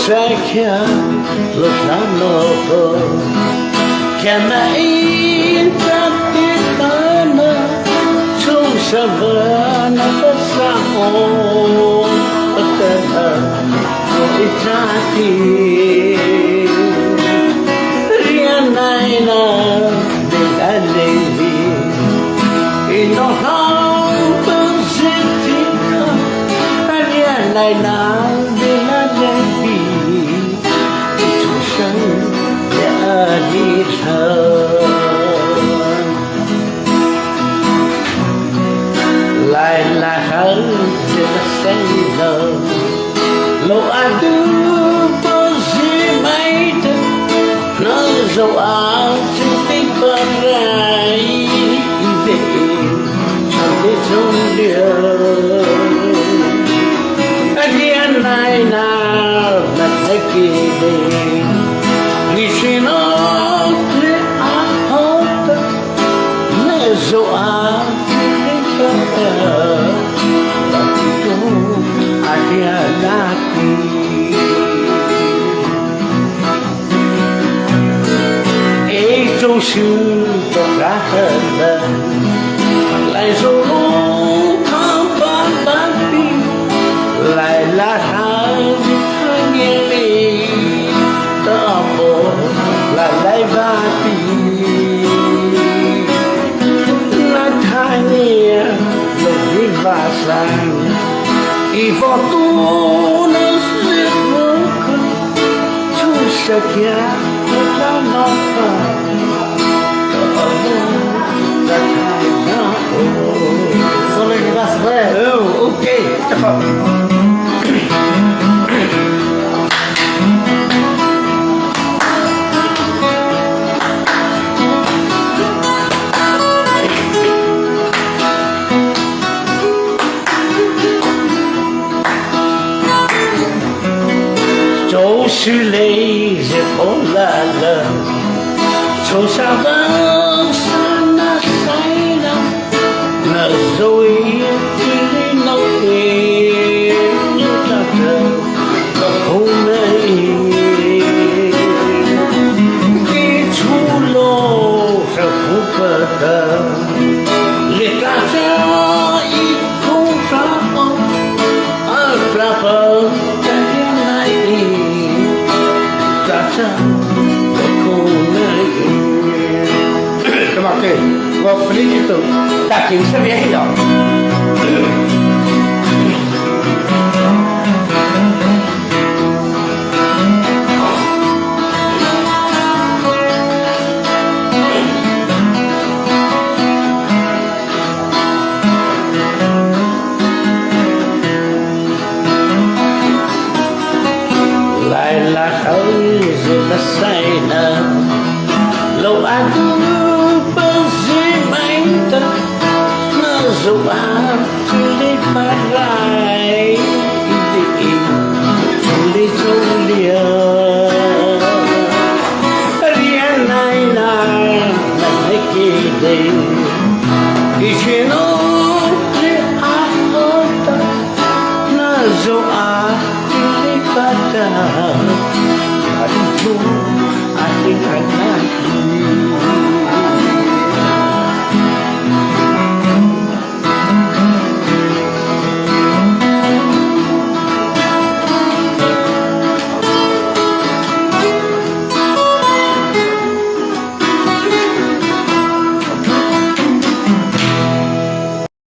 hrechiang lúc ra nó bờ kèm nãy ra tiếc ta nó chung sa vợ nó có sao bất tên thờ rồi ra tiếc riêng này là để đã để vì nó không bao giờ tiếc riêng này là để đã để vì chúng sinh đã đi thờ lại là hơn để xây giờ lâu anh đưa bao gì mấy thứ nó dẫu áo trên tinh phần rai về chẳng biết trong điều anh điên này nào là thế kỳ đi vì chỉ nó thế áo hết nó dẫu áo trên tinh phần rai trong sự độc ra hơn lại rồi tham bán đi lại là hai thang nghe đi ta bộ là lại va đi là thang nghe lời đi va sang y vào tu nó giết vô cùng chú sẽ kia ra nó phải solo que vas a ver. Ok, chakawm. Chỗ xử lý dễ khổ là lần chỗ xa vắng xa na say lắm nợ rồi đi lâu thêm ta chờ hôm nay khi chú lô ra phút bờ tờ liệt cả cho ít không ra ông ở ra bờ ta hiện nay ta chờ ok, vou felicito. Tá aqui, você vem aí, ó. Lại là khơi rồi ta say nở lâu anh dẫu áo đi phát lại đi chung đi chung liều riêng này là mấy kỳ đi thì chuyện nó đi ai hết nó dẫu áo đi phát lại anh chung anh